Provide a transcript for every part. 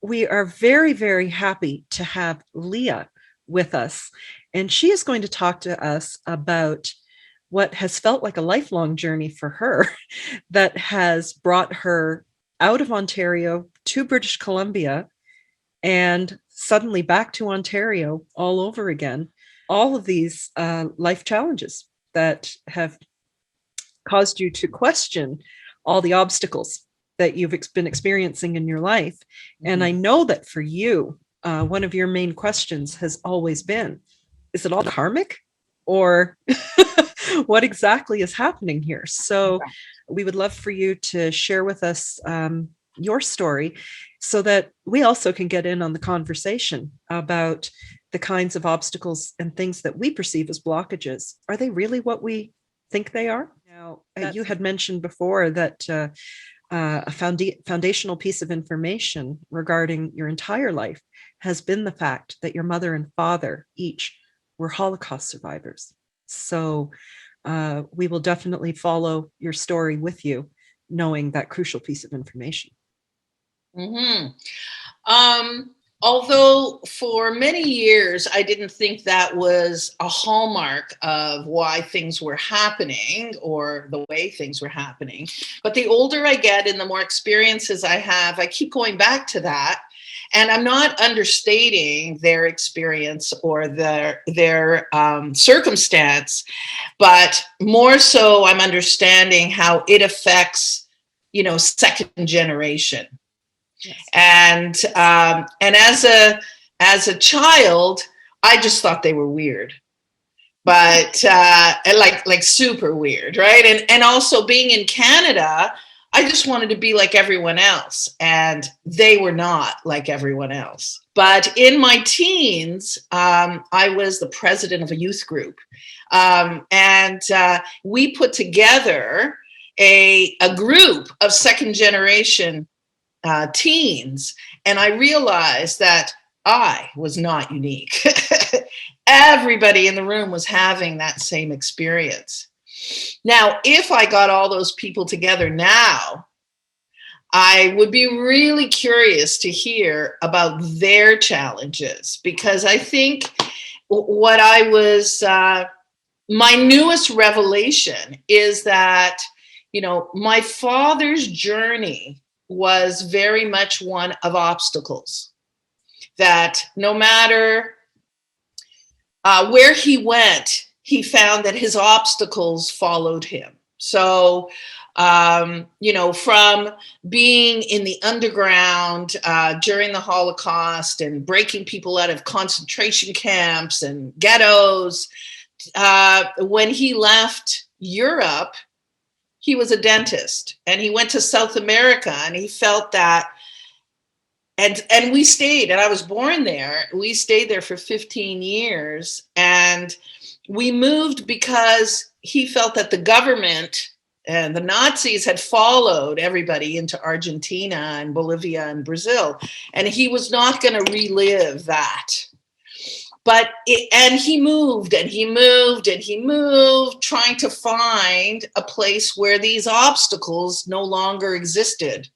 We are very, very happy to have Leah with us, and she is going to talk to us about what has felt like a lifelong journey for her that has brought her out of Ontario to British Columbia and suddenly back to Ontario all over again. All of these life challenges that have caused you to question all the obstacles that you've been experiencing in your life. And I know that for you, one of your main questions has always been, is it all karmic, or what exactly is happening here? So we would love for you to share with us your story so that we also can get in on the conversation about the kinds of obstacles and things that we perceive as blockages. Are they really what we think they are? Now, you had mentioned before that a foundational piece of information regarding your entire life has been the fact that your mother and father each were Holocaust survivors. So we will definitely follow your story with you, knowing that crucial piece of information. Although for many years, I didn't think that was a hallmark of why things were happening or the way things were happening. But the older I get and the more experiences I have, I keep going back to that. And I'm not understating their experience or their circumstance, but more so I'm understanding how it affects, second generation. Yes. And as a child, I just thought they were weird, but like super weird, right? And also being in Canada, I just wanted to be like everyone else, and they were not like everyone else. But in my teens, I was the president of a youth group, and we put together a group of second generation teens, and I realized that I was not unique. Everybody in the room was having that same experience. Now, if I got all those people together now, I would be really curious to hear about their challenges, because I think what my newest revelation is that, my father's journey was very much one of obstacles, that no matter where he went, he found that his obstacles followed him. So, from being in the underground during the Holocaust and breaking people out of concentration camps and ghettos, when he left Europe, he was a dentist, and he went to South America, and he felt that, and we stayed, and I was born there. We stayed there for 15 years, and we moved because he felt that the government and the Nazis had followed everybody into Argentina and Bolivia and Brazil, and he was not going to relive that. And he moved and he moved and he moved, trying to find a place where these obstacles no longer existed.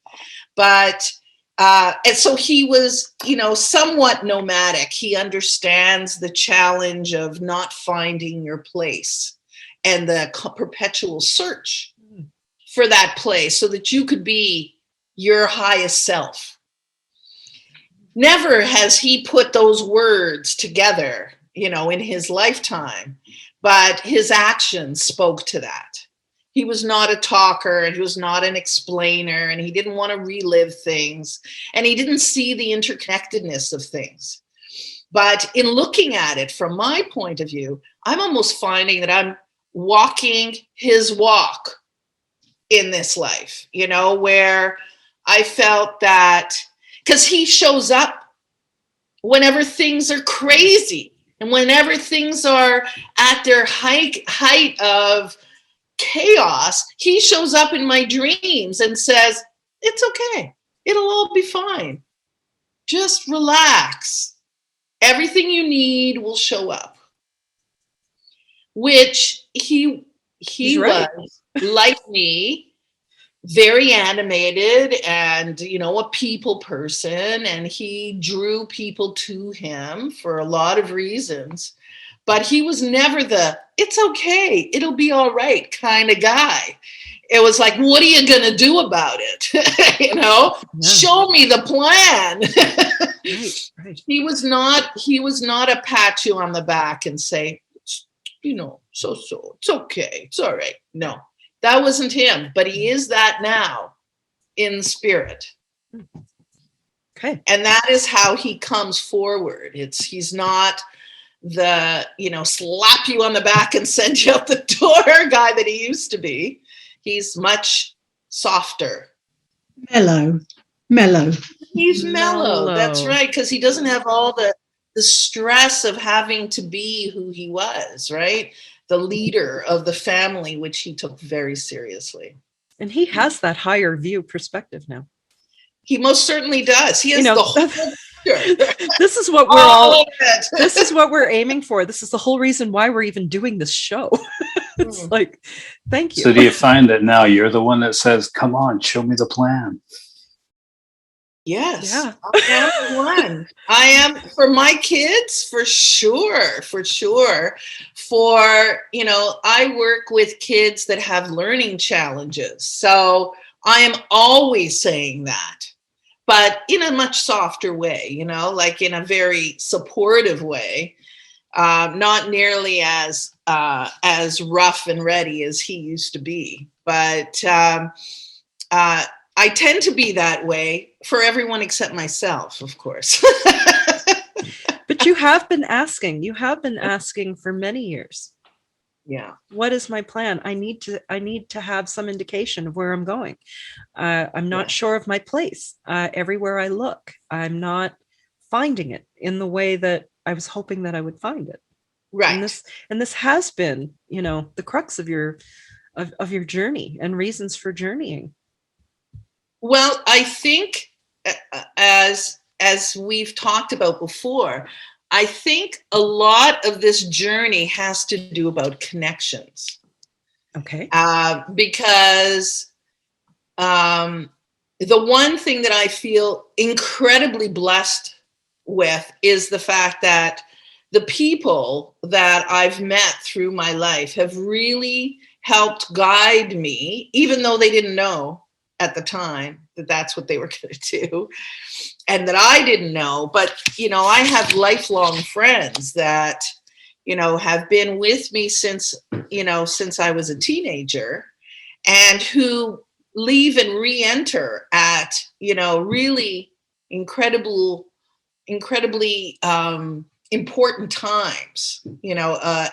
And so he was, somewhat nomadic. He understands the challenge of not finding your place and the perpetual search for that place so that you could be your highest self. Never has he put those words together, in his lifetime, but his actions spoke to that. He was not a talker, and he was not an explainer, and he didn't want to relive things, and he didn't see the interconnectedness of things. But in looking at it from my point of view, I'm almost finding that I'm walking his walk in this life, where I felt that, because he shows up whenever things are crazy and whenever things are at their height of chaos, he shows up in my dreams and says, it's okay. It'll all be fine. Just relax. Everything you need will show up. Which he right. was like me very animated and, a people person. And he drew people to him for a lot of reasons. But he was never the, it's okay, it'll be all right kind of guy. It was like, what are you going to do about it? Yeah. Show me the plan. Right. He was not a pat you on the back and say, so, it's okay, it's all right. No, that wasn't him, but he is that now in spirit. Okay. And that is how he comes forward. He's not the, slap you on the back and send you out the door guy that he used to be. He's much softer. Mellow. He's mellow. That's right. Because he doesn't have all the stress of having to be who he was, right? The leader of the family, which he took very seriously. And he has that higher view perspective now. He most certainly does. He has the whole this is what we're this is what we're aiming for. This is the whole reason why we're even doing this show. It's like, thank you. So do you find that now you're the one that says, come on, show me the plan? Yes. Yeah. I am one. I am for my kids, for sure. For, I work with kids that have learning challenges. So I am always saying that, but in a much softer way, like in a very supportive way, not nearly as rough and ready as he used to be. But I tend to be that way for everyone except myself, of course. But you have been asking for many years. Yeah. What is my plan? I need to have some indication of where I'm going. I'm not sure of my place. Everywhere I look, I'm not finding it in the way that I was hoping that I would find it. Right. And this has been, the crux of your journey and reasons for journeying. Well, I think as we've talked about before, I think a lot of this journey has to do about connections. Okay. Because the one thing that I feel incredibly blessed with is the fact that the people that I've met through my life have really helped guide me, even though they didn't know at the time that that's what they were going to do and that I didn't know. But, I have lifelong friends that, have been with me since I was a teenager and who leave and re-enter at, really incredibly important times,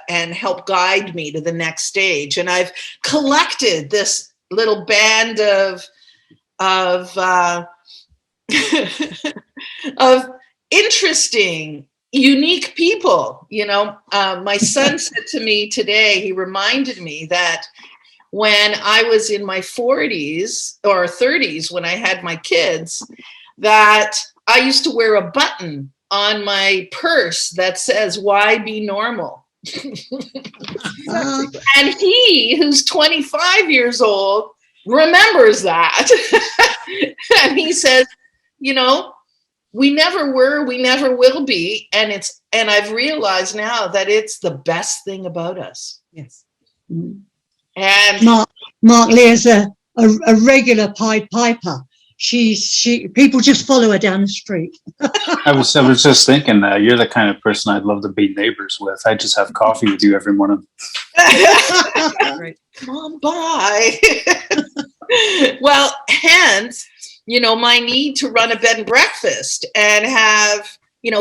and help guide me to the next stage. And I've collected this little band of interesting, unique people. My son said to me today, he reminded me that when I was in my 40s or 30s, when I had my kids, that I used to wear a button on my purse that says, "Why be normal?" And he, who's 25 years old, remembers that. And he says, we never were, we never will be. And I've realized now that it's the best thing about us. Yes. And Mark Lear's a regular Pied Piper. People just follow her down the street. I was just thinking, you're the kind of person I'd love to be neighbors with. I just have coffee with you every morning. Right. Come on by. Well, hence, my need to run a bed and breakfast and have,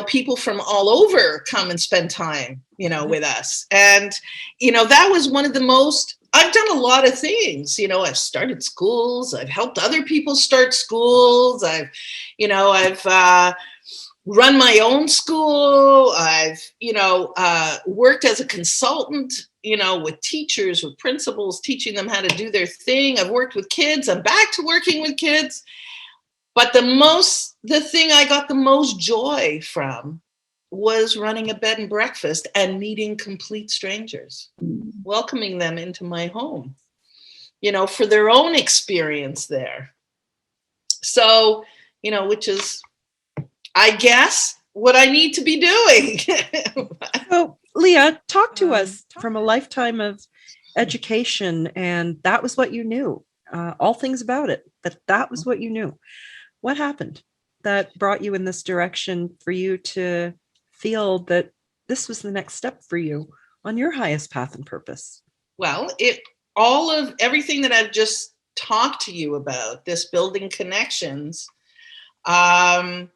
people from all over come and spend time, with us. And, that was one of the most, I've done a lot of things. I've started schools. I've helped other people start schools. I've run my own school. I've, worked as a consultant, with teachers, with principals, teaching them how to do their thing. I've worked with kids. I'm back to working with kids. But the thing I got the most joy from was running a bed and breakfast and meeting complete strangers, welcoming them into my home. for their own experience there. So, which is, I guess, what I need to be doing. So, Leia, talk to us from a lifetime of education, and that was what you knew, all things about it, that was what you knew. What happened that brought you in this direction for you to feel that this was the next step for you on your highest path and purpose? Well, all of everything that I've just talked to you about, this building connections and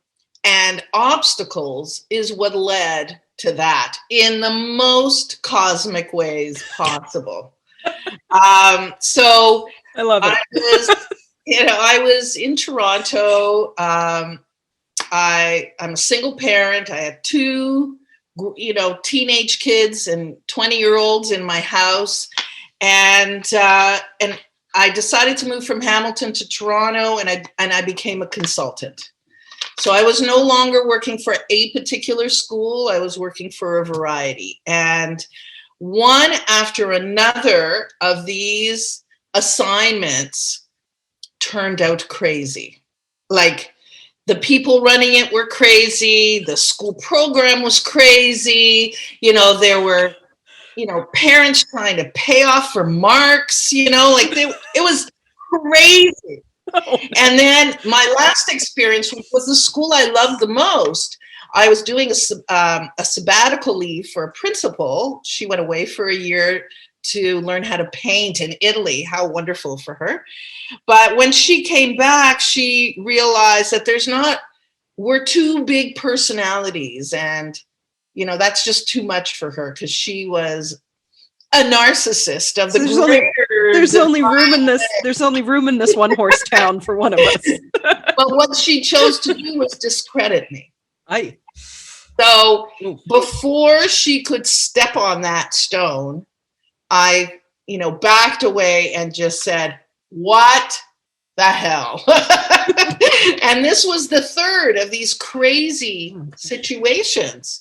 obstacles, is what led to that in the most cosmic ways possible. So I love it. I was in Toronto. I'm a single parent. I had two, teenage kids and 20-year-olds in my house. And I decided to move from Hamilton to Toronto, and I became a consultant. So I was no longer working for a particular school. I was working for a variety. And one after another of these assignments turned out crazy. Like, the people running it were crazy. The school program was crazy. There were, parents trying to pay off for marks, it was crazy. Oh. And then my last experience, which was the school I loved the most, I was doing a sabbatical leave for a principal. She went away for a year to learn how to paint in Italy. How wonderful for her. But when she came back, she realized that we're two big personalities, and that's just too much for her, because she was a narcissist of the there's only room in this one horse town for one of us. But what she chose to do was discredit me. Aye. So before she could step on that stone, I backed away and just said, what the hell? And this was the third of these crazy situations.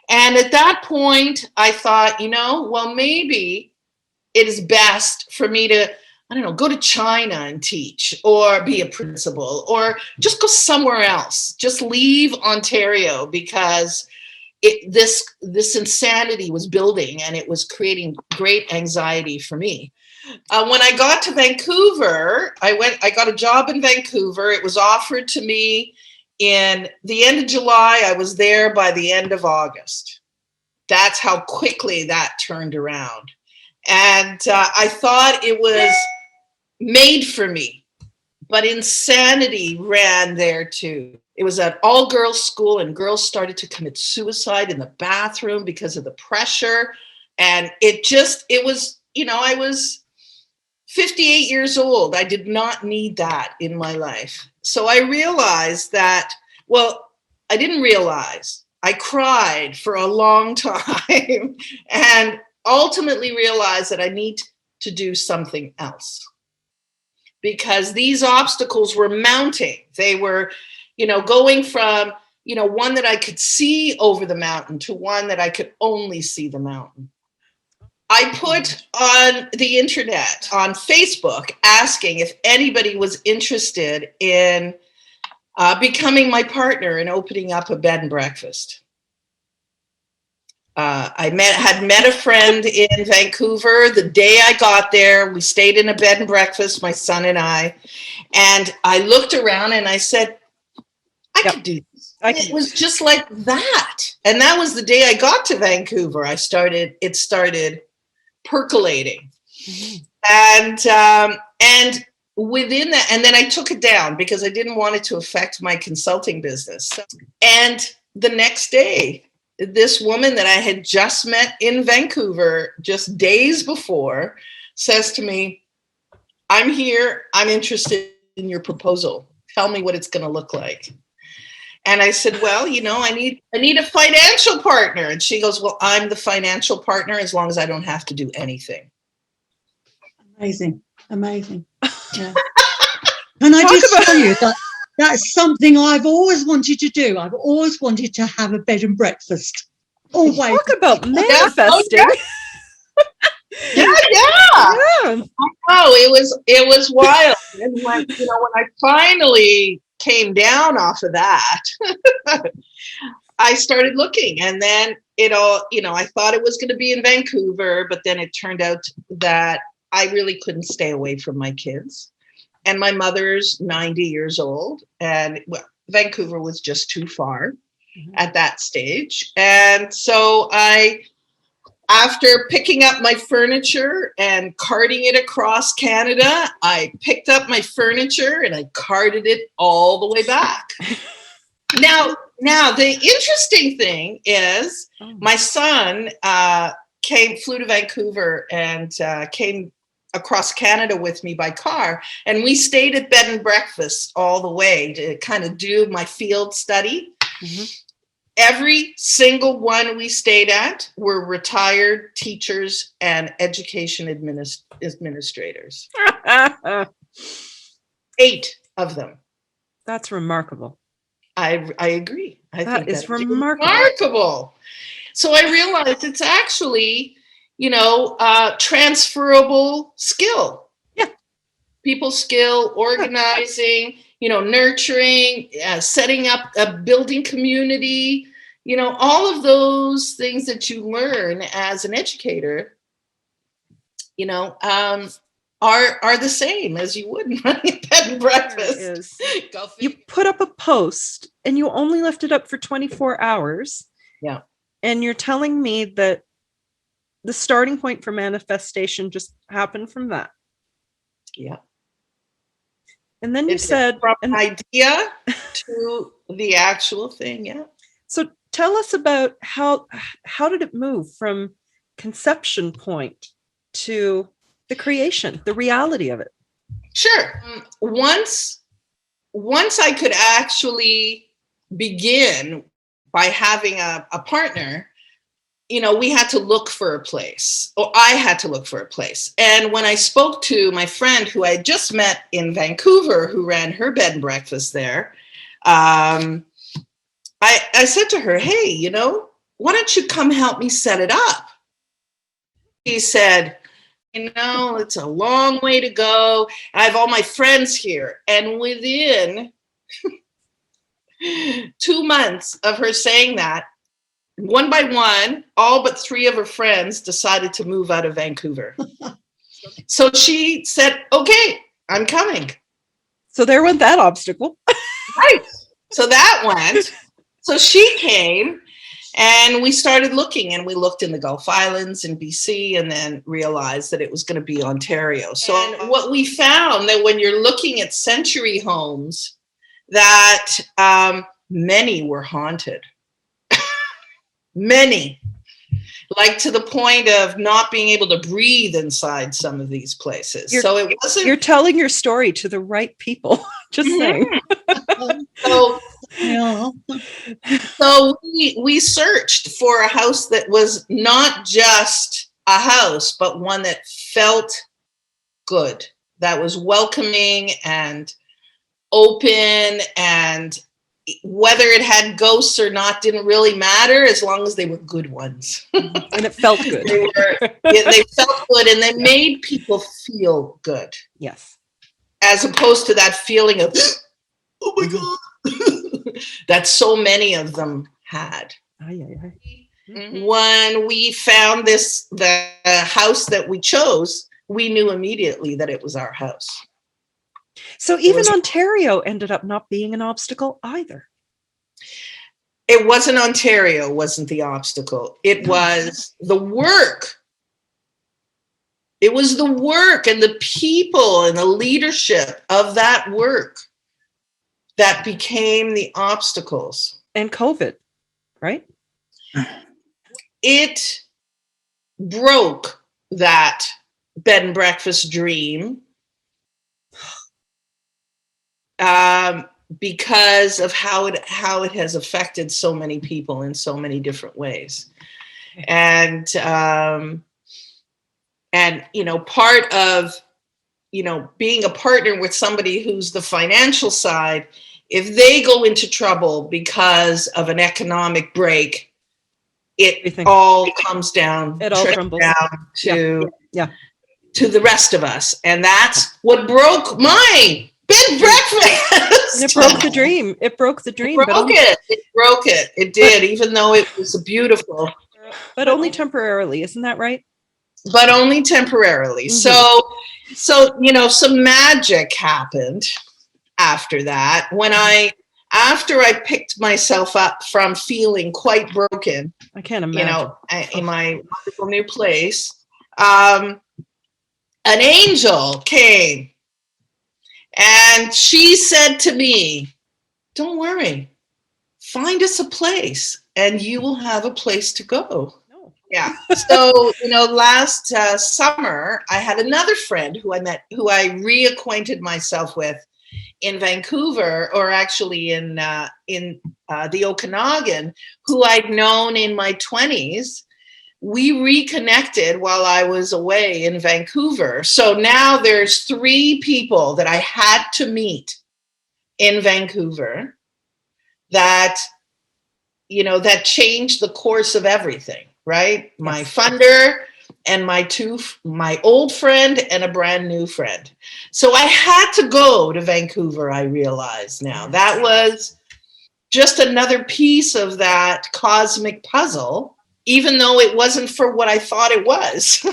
And at that point, I thought, well, maybe it is best for me to, go to China and teach, or be a principal, or just go somewhere else. Just leave Ontario, because this insanity was building, and it was creating great anxiety for me. When I got to Vancouver, I got a job in Vancouver. It was offered to me in the end of July. I was there by the end of August. That's how quickly that turned around. And I thought it was made for me, but insanity ran there too. It was an all-girls school, and girls started to commit suicide in the bathroom because of the pressure. And it was, I was 58 years old. I did not need that in my life. So I realized that, I didn't realize. I cried for a long time and ultimately realized that I need to do something else, because these obstacles were mounting. They were, going from, one that I could see over the mountain to one that I could only see the mountain. I put on the internet, on Facebook, asking if anybody was interested in becoming my partner and opening up a bed and breakfast. I had met a friend in Vancouver. The day I got there, we stayed in a bed and breakfast, my son and I looked around and I said, I could do this. It was just like that. And that was the day I got to Vancouver. It started percolating. Mm-hmm. And within that, and then I took it down because I didn't want it to affect my consulting business. And the next day, this woman that I had just met in Vancouver just days before says to me, I'm here. I'm interested in your proposal. Tell me what it's going to look like. And I said, well, I need a financial partner. And she goes, well, I'm the financial partner as long as I don't have to do anything. Amazing. Yeah. And I just tell you that that's something I've always wanted to do. I've always wanted to have a bed and breakfast. Always. Talk about manifesting. Yeah. Yeah. Oh, it was wild. And when I finally came down off of that, I started looking, and then it all, I thought it was going to be in Vancouver, but then it turned out that I really couldn't stay away from my kids. And my mother's 90 years old, and Vancouver was just too far at that stage. And so after picking up my furniture and carting it across Canada, I picked up my furniture and I carted it all the way back. Now, the interesting thing is my son flew to Vancouver and came across Canada with me by car. And we stayed at bed and breakfast all the way to kind of do my field study. Mm-hmm. Every single one we stayed at were retired teachers and education administrators. 8 of them. That's remarkable. I agree. I think that is remarkable. So I realized it's actually, transferable skill. Yeah. People skill, organizing, nurturing, setting up a building community, all of those things that you learn as an educator, are the same as you would in running a bed and breakfast. You put up a post and you only left it up for 24 hours. Yeah. And you're telling me that the starting point for manifestation just happened from that. Yeah. And then you said from an idea to the actual thing. Yeah. So tell us about how did it move from conception point to the creation, the reality of it? Sure. Once I could actually begin by having a partner, we had to look for a place, or I had to look for a place. And when I spoke to my friend who I had just met in Vancouver, who ran her bed and breakfast there, I said to her, hey, why don't you come help me set it up? He said, it's a long way to go. I have all my friends here. And within 2 months of her saying that, one by one, all but 3 of her friends decided to move out of Vancouver. So she said, okay, I'm coming. So there went that obstacle. Right. So that went. So she came and we started looking, and we looked in the Gulf Islands in BC and then realized that it was going to be Ontario. So what we found that when you're looking at century homes, that many were haunted. Many, like to the point of not being able to breathe inside some of these places. So it wasn't. You're telling your story to the right people. Just saying. So we searched for a house that was not just a house, but one that felt good, that was welcoming and open, and whether it had ghosts or not didn't really matter as long as they were good ones. And it felt good. They felt good, and they made people feel good. Yes. As opposed to that feeling of, oh my God, that so many of them had. When we found the house that we chose, we knew immediately that it was our house. So even Ontario ended up not being an obstacle either. It wasn't Ontario, wasn't the obstacle. It was the work. It was the work and the people and the leadership of that work that became the obstacles. And COVID, right? It broke that bed and breakfast dream. Because of how it has affected so many people in so many different ways. And part of, being a partner with somebody who's the financial side, if they go into trouble because of an economic break, it Everything. all comes down, It all crumbles. down to Yeah. to the rest of us. And that's what broke my bed breakfast. And it broke the dream. It broke the dream. It broke it. It broke it. It did, even though it was beautiful. But only temporarily, isn't that right? But only temporarily. Mm-hmm. So, you know, some magic happened after that. After I picked myself up from feeling quite broken, I can't imagine. you know, in my wonderful new place, an angel came and she said to me, "Don't worry, find us a place and you will have a place to go." No. Yeah. So, you know, last summer, I had another friend who I reacquainted myself with in Vancouver, or actually in the Okanagan, who I'd known in my 20s. We reconnected while I was away in Vancouver. So now there's 3 people that I had to meet in Vancouver that, you know, that changed the course of everything, right? Yes. My funder and my old friend and a brand new friend. So I had to go to Vancouver, I realize now. That was just another piece of that cosmic puzzle, even though it wasn't for what I thought it was.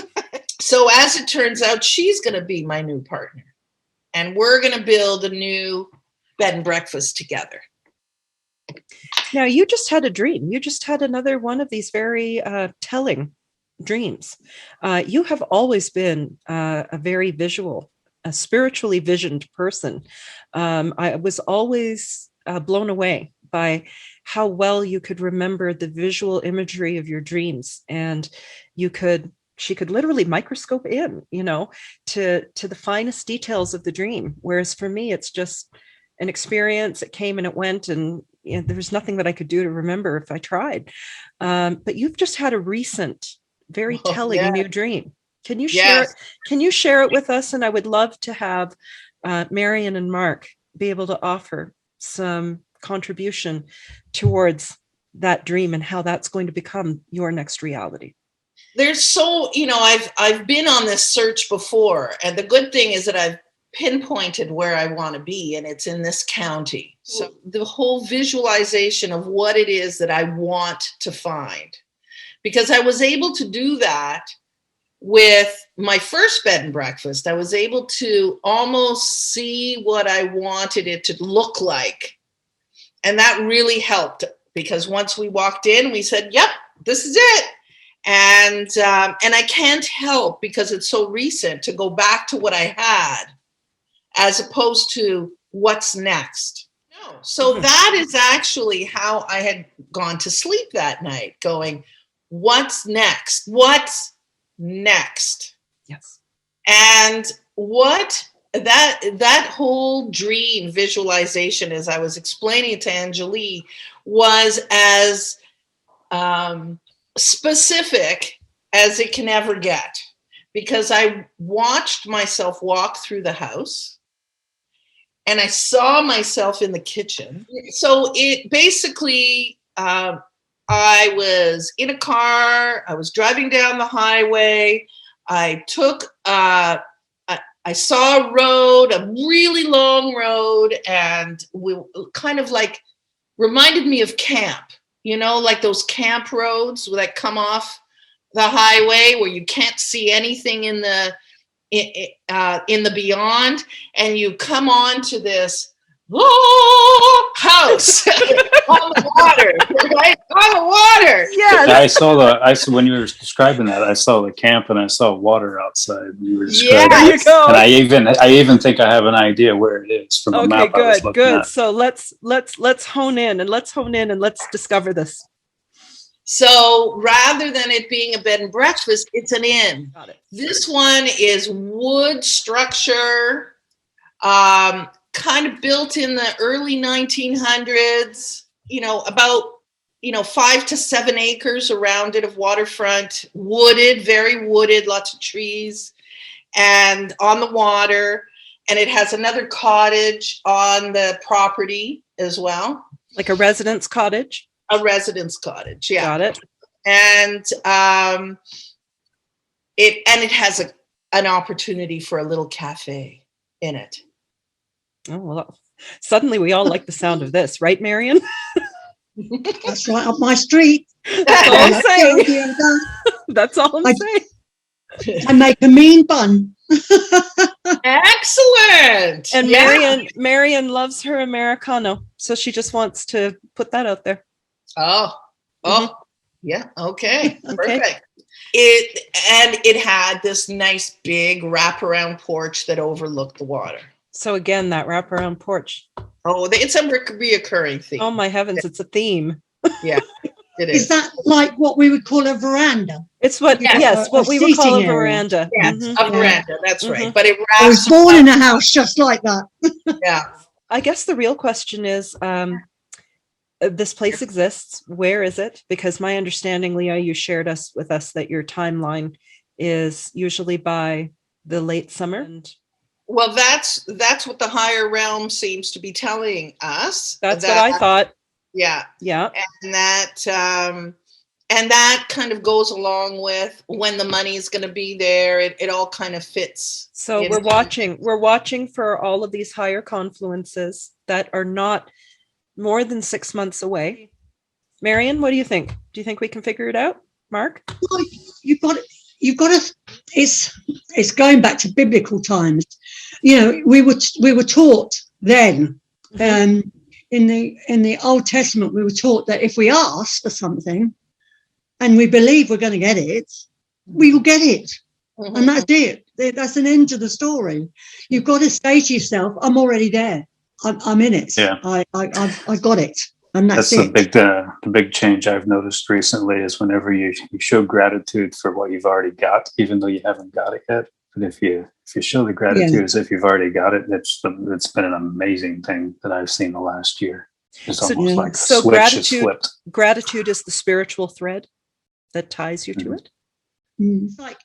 So as it turns out, she's going to be my new partner. And we're going to build a new bed and breakfast together. Now, you just had a dream. You just had another one of these very telling dreams. You have always been a very visual, a spiritually visioned person. I was always blown away by how well you could remember the visual imagery of your dreams, and she could literally microscope in, you know, to the finest details of the dream. Whereas for me, it's just an experience. It came and it went, and you know, there was nothing that I could do to remember if I tried. But you've just had a recent, very telling new dream. Can you share it? Can you share it with us? And I would love to have Marion and Mark be able to offer some contribution towards that dream and how that's going to become your next reality. There's so, you know, I've been on this search before, and the good thing is that I've pinpointed where I want to be, and it's in this county. So the whole visualization of what it is that I want to find, because I was able to do that with my first bed and breakfast. I was able to almost see what I wanted it to look like. And that really helped, because once we walked in, we said, "Yep, this is it." And I can't help, because it's so recent, to go back to what I had as opposed to what's next. No. So that is actually how I had gone to sleep that night, going, what's next? What's next? Yes. And what that whole dream visualization, as I was explaining it to Angelique, was as specific as it can ever get, because I watched myself walk through the house and I saw myself in the kitchen. So it basically, I was in a car, I was driving down the highway, I saw a road, a really long road, and we kind of like reminded me of camp, you know, like those camp roads that come off the highway where you can't see anything in the beyond, and you come on to this house on the water, right? On the water. Yes. I saw when you were describing that, I saw the camp and I saw water outside. You were describing there you go. And I even think I have an idea where it is from the map. Okay, good. So let's hone in and let's discover this. So rather than it being a bed and breakfast, it's an inn. Got it. This one is wood structure, kind of built in the early 1900s, you know, about, 5 to 7 acres around it of waterfront, wooded, very wooded, lots of trees, and on the water. And it has another cottage on the property as well. Like a residence cottage? A residence cottage, yeah. Got it. and it has an opportunity for a little cafe in it. Oh, well, suddenly we all like the sound of this, right, Marion? That's right up my street. That's all I'm saying. That's all I'm saying. I make a mean bun. Excellent. And Marion loves her Americano, so she just wants to put that out there. Yeah. Okay. Perfect. It had this nice big wraparound porch that overlooked the water. So again, that wraparound porch. Oh, it's a reoccurring theme. Oh my heavens, it's a theme. Yeah, it is. Is that like what we would call a veranda? It's what what we would call a veranda. Yes, a veranda. That's right. But it wraps. I was born in a house just like that. Yeah. I guess the real question is, this place exists. Where is it? Because my understanding, Leah, you shared with us that your timeline is usually by the late summer. And well, that's what the higher realm seems to be telling us. That's what I thought. Yeah. Yeah. And that kind of goes along with when the money is going to be there. It all kind of fits. So we're watching for all of these higher confluences that are not more than 6 months away. Marion, what do you think? Do you think we can figure it out? Mark? Well, you've got to, it's going back to biblical times. You know, we were taught then, in the Old Testament, we were taught that if we ask for something and we believe we're going to get it, we will get it. Mm-hmm. And that's it. That's an end to the story. You've got to say to yourself, I'm already there. I'm in it. Yeah. I've got it. And that's it. The big change I've noticed recently is whenever you show gratitude for what you've already got, even though you haven't got it yet. But if you show the gratitude as if you've already got it, it's been an amazing thing that I've seen the last year. It's almost like a switch is flipped. Gratitude is the spiritual thread that ties you to it. It's like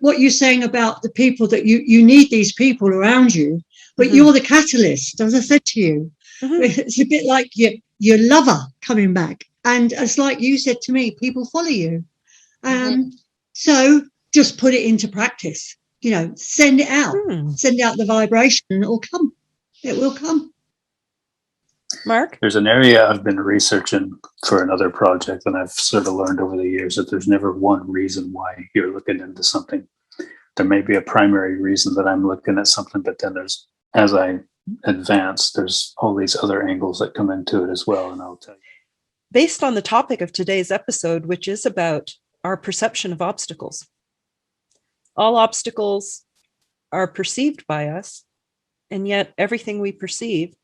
what you're saying about the people that you need these people around you, but you're the catalyst, as I said to you. It's a bit like your lover coming back, and it's like you said to me, people follow you. So just put it into practice. You know, send it out, send out the vibration, and it will come. It will come. Mark? There's an area I've been researching for another project, and I've sort of learned over the years that there's never one reason why you're looking into something. There may be a primary reason that I'm looking at something, but then as I advance, there's all these other angles that come into it as well, and I'll tell you. Based on the topic of today's episode, which is about our perception of obstacles. All obstacles are perceived by us, and yet everything we perceive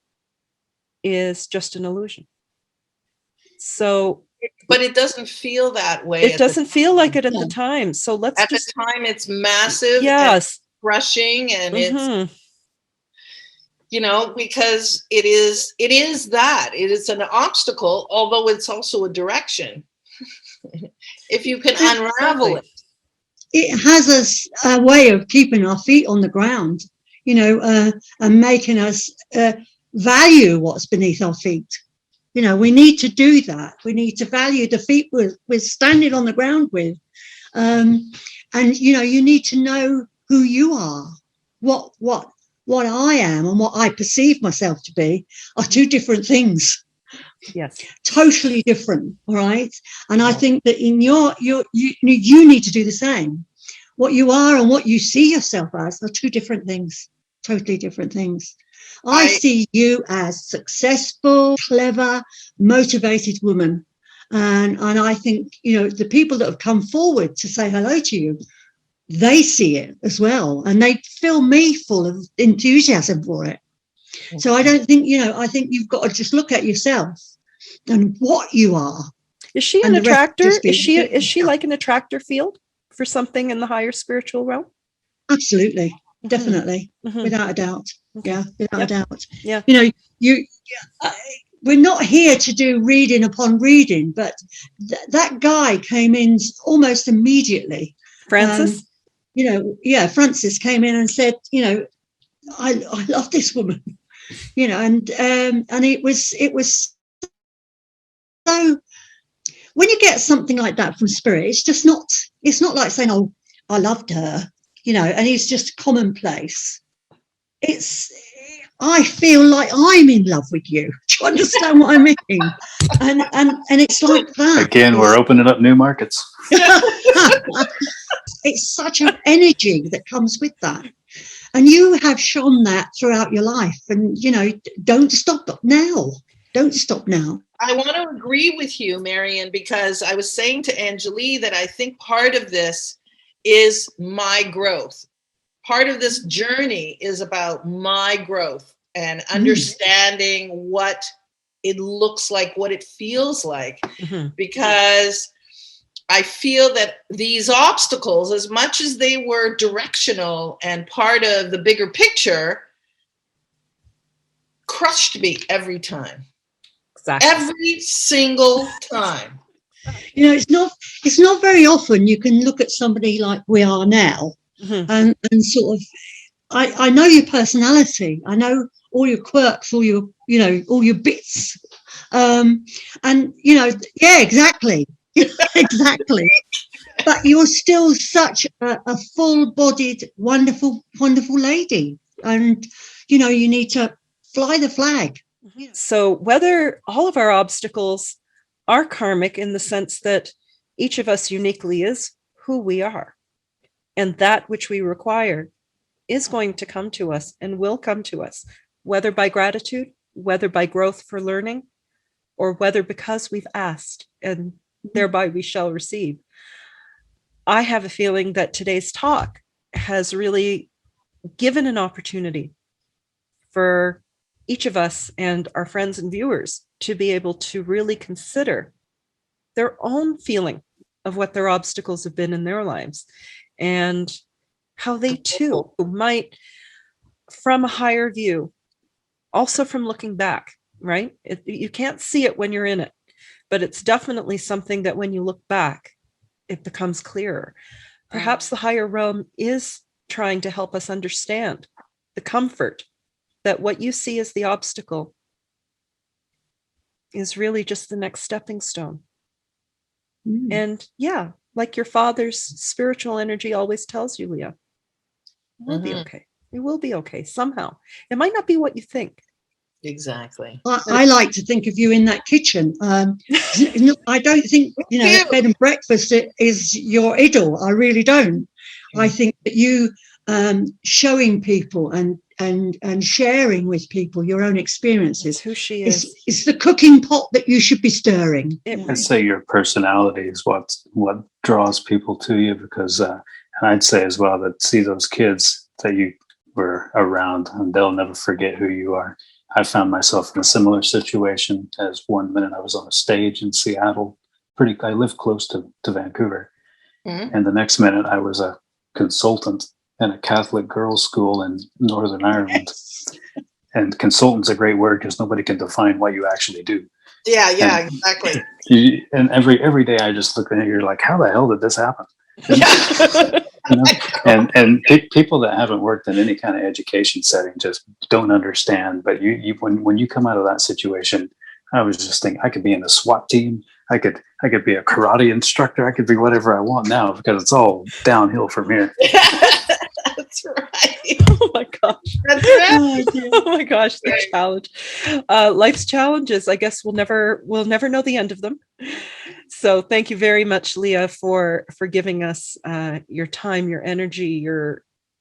is just an illusion. So, but it doesn't feel that way. It doesn't feel like it at the time. So the time it's massive. Yes, and crushing, and it's because it is an obstacle, although it's also a direction. If you can unravel it. It has a way of keeping our feet on the ground, and making us value what's beneath our feet. We need to do that. We need to value the feet we're standing on the ground with. And you need to know who you are. What I am and what I perceive myself to be are two different things. Yes, totally different. All right. And I think that in you need to do the same. What you are and what you see yourself as are two different things, totally different things. I see you as successful, clever, motivated woman. And I think, the people that have come forward to say hello to you, they see it as well. And they fill me full of enthusiasm for it. So I don't think, I think you've got to just look at yourself and what you are. Is she an attractor? Is she like an attractor field for something in the higher spiritual realm? Absolutely. Definitely. Without a doubt. Yeah. Without a doubt. Yeah. We're not here to do reading upon reading, but that guy came in almost immediately. Francis? Francis came in and said, I love this woman, and it was so, when you get something like that from spirit, it's not like saying, oh, I loved her, and it's just commonplace. I feel like I'm in love with you. Do you understand what I mean? And it's like that. Again, we're opening up new markets. It's such an energy that comes with that. And you have shown that throughout your life. And, don't stop now. Don't stop now. I want to agree with you, Marion, because I was saying to Angelie that I think part of this is my growth. Part of this journey is about my growth and understanding what it looks like, what it feels like, because I feel that these obstacles, as much as they were directional and part of the bigger picture, crushed me every time. Exactly. Every single time. It's not very often you can look at somebody like we are now and sort of, I know your personality. I know all your quirks, all your bits. Yeah, exactly. Exactly. But you're still such a full-bodied, wonderful, wonderful lady. And, you need to fly the flag. So whether all of our obstacles are karmic in the sense that each of us uniquely is who we are, and that which we require is going to come to us and will come to us, whether by gratitude, whether by growth for learning, or whether because we've asked and thereby we shall receive. I have a feeling that today's talk has really given an opportunity for each of us and our friends and viewers to be able to really consider their own feeling of what their obstacles have been in their lives and how they too might, from a higher view, also from looking back, right? You can't see it when you're in it, but it's definitely something that when you look back, it becomes clearer. Perhaps the higher realm is trying to help us understand the comfort that what you see as the obstacle is really just the next stepping stone. And yeah, like your father's spiritual energy always tells you, Leah, it will be okay. It will be okay somehow. It might not be what you think. Exactly. I like to think of you in that kitchen. I don't think, bed and breakfast is your idol. I really don't. I think that you showing people and sharing with people your own experiences. That's who she is. It's the cooking pot that you should be stirring. I'd say your personality is what draws people to you, because and I'd say as well that see those kids that you were around and they'll never forget who you are. I found myself in a similar situation as one minute I was on a stage in Seattle. I live close to Vancouver. And the next minute I was a consultant in a Catholic girls' school in Northern Ireland. And consultant's a great word because nobody can define what you actually do. Yeah, exactly. And every day I just look at it, you're like, how the hell did this happen? And people that haven't worked in any kind of education setting just don't understand. But when you come out of that situation, I was just thinking I could be in a SWAT team. I could be a karate instructor. I could be whatever I want now because it's all downhill from here. That's right. Oh my gosh. That's right. Oh my gosh, the challenge. Life's challenges. I guess we'll never know the end of them. So thank you very much, Leah, for giving us your time, your energy,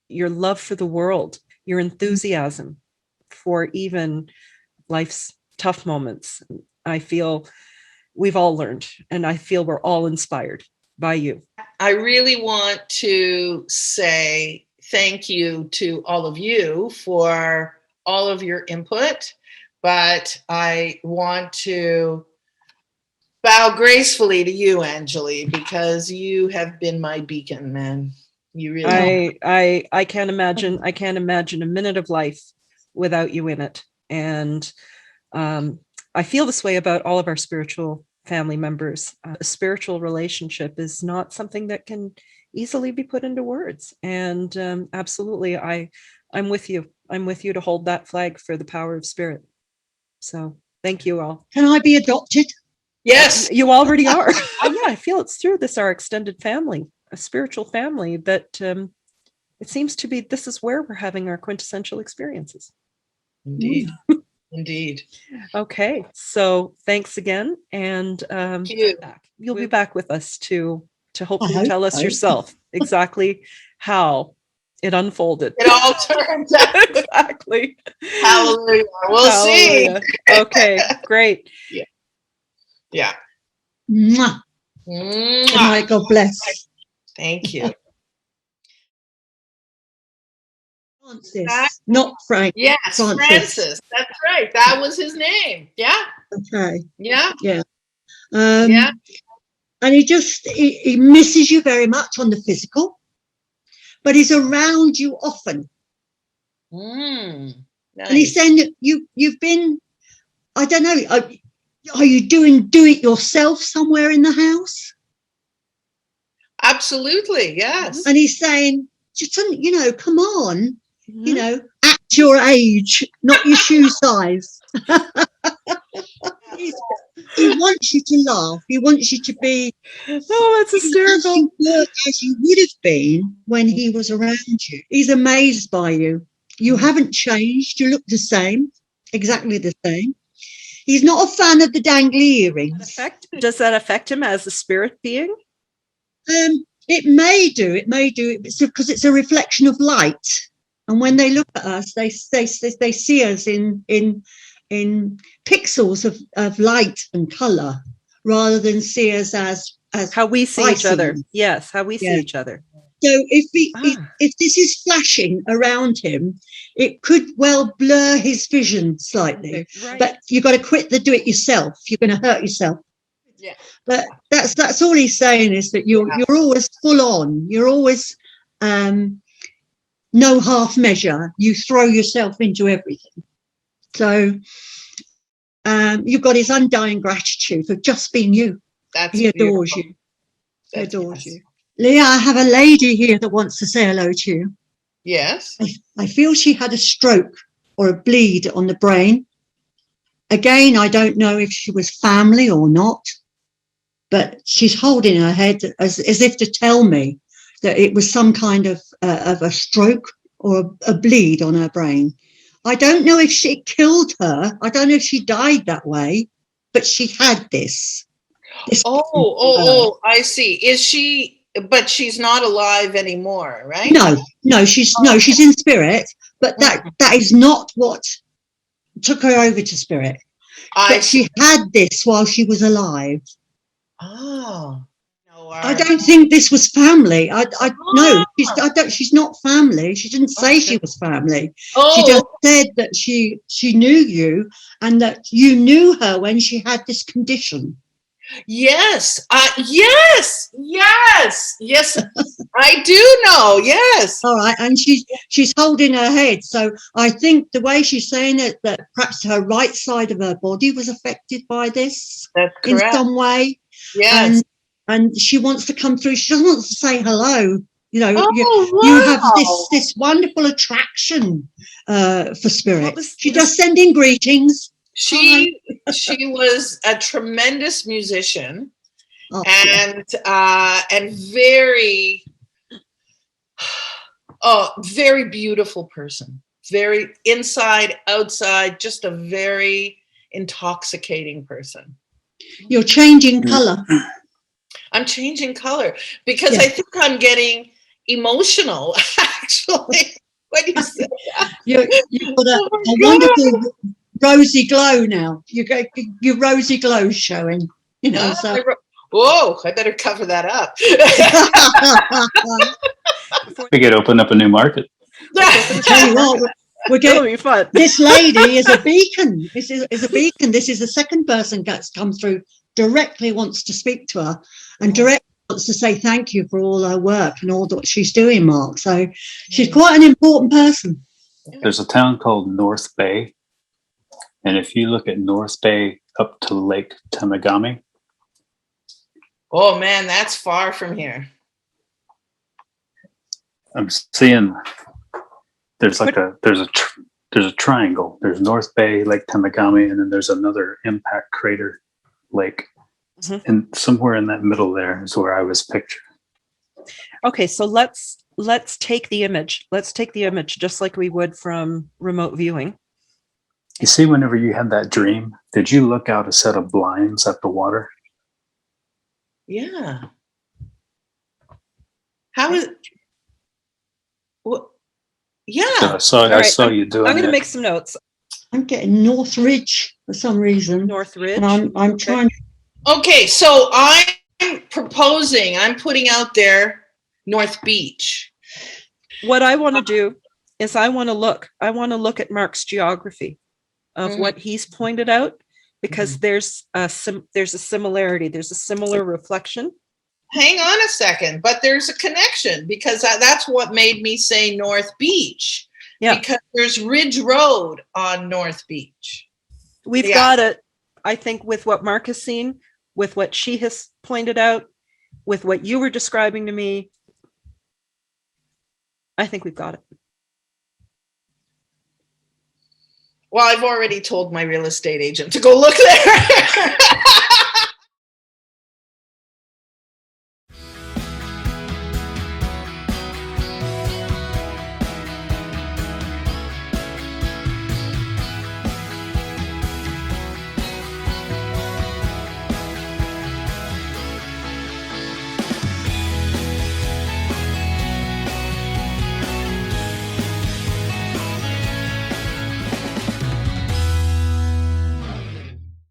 your love for the world, your enthusiasm for even life's tough moments. I feel we've all learned, and I feel we're all inspired by you. I really want to say thank you to all of you for all of your input, but I want to bow gracefully to you, Angelie, because you have been my beacon, man. You really I can't imagine a minute of life without you in it. And I feel this way about all of our spiritual family members. A spiritual relationship is not something that can easily be put into words. And absolutely, I'm with you. I'm with you to hold that flag for the power of spirit. So thank you all. Can I be adopted? Yes. You already are. Yeah, I feel it's through this, our extended family, a spiritual family, that it seems to be, this is where we're having our quintessential experiences. Indeed. Indeed. Okay, so thanks again, and Thank you. you'll be back with us to hopefully hope tell us so. yourself exactly how it unfolded. It all turned out. Exactly. Hallelujah. We'll Hallelujah. Okay, great. see. Yeah. Mwah. Good night. God bless. Thank you. Francis, not Frank. Yes, Francis. Francis. That's right. That was his name. Yeah. Okay. Yeah. Yeah. Yeah. And he misses you very much on the physical, but he's around you often. Nice. And he's saying that you've been, I don't know, are you doing do it yourself somewhere in the house? Absolutely. Yes. And he's saying, just, come on, at your age, not your shoe size. He wants you to laugh. He wants you to be, that's hysterical, as you would have been when he was around you. He's amazed by you. You haven't changed. You look the same, exactly the same. He's not a fan of the dangly earrings. Does that affect him as a spirit being? It may do. It may do it because it's a reflection of light. And when they look at us, they see us in pixels of light and color, rather than see us as how we see each other. Yes, how we see each other. So if this is flashing around him, it could well blur his vision slightly. Right. But you've got to quit the do it yourself. You're going to hurt yourself. Yeah. But that's all he's saying, is that you're always full on. You're always no half measure. You throw yourself into everything. So you've got his undying gratitude for just being you. He adores you. He adores you. Leah, I have a lady here that wants to say hello to you. Yes. I feel she had a stroke or a bleed on the brain. Again, I don't know if she was family or not, but she's holding her head as if to tell me that it was some kind of a stroke or a bleed on her brain. I don't know if it killed her. I don't know if she died that way, but she had this. I see. Is she? But she's not alive anymore, right? No, she's in spirit, but that is not what took her over to spirit. But she had this while she was alive. Oh. I don't think this was family. No, she's not family. She didn't say she was family. She just said that she knew you and that you knew her when she had this condition. Yes. Yes. I do know. Yes. All right. And she's holding her head. So I think the way she's saying it, that perhaps her right side of her body was affected by this. That's correct. In some way. Yes. And she wants to come through. She doesn't want to say hello. You have this wonderful attraction for spirit. She does send in greetings. She was a tremendous musician and very very beautiful person. Very inside, outside, just a very intoxicating person. You're changing color. I'm changing color because I think I'm getting emotional, actually, when you say that. You've got a wonderful rosy glow now. Your rosy glow showing, I better cover that up. We could open up a new market. I tell you what, we're getting fun. This lady is a beacon. This is a beacon. This is the second person that's come through, directly wants to speak to her and directly wants to say thank you for all her work and all that she's doing, Mark. So she's quite an important person. There's a town called North Bay. And if you look at North Bay up to Lake Temagami. Oh man, that's far from here. I'm seeing there's a triangle. There's North Bay, Lake Temagami, and then there's another impact crater lake Mhm. And somewhere in that middle there is where I was picturing. Okay, so let's take the image. Let's take the image just like we would from remote viewing. You see, whenever you had that dream, did you look out a set of blinds at the water? Yeah. How is? Well, So yeah. All I right, saw you doing I'm going to it. make some notes. I'm getting Northridge for some reason. Northridge. And I'm Okay. trying. Okay, so I'm proposing. I'm putting out there North Beach. What I want to do is I want to look at Mark's geography of Mhm. what he's pointed out, because there's a similarity. There's a similar reflection. Hang on a second, but there's a connection, because that's what made me say North Beach. Yeah. Because there's Ridge Road on North Beach. We've Yeah. got it, I think, with what Mark has seen, with what she has pointed out, with what you were describing to me. I think we've got it. Well, I've already told my real estate agent to go look there.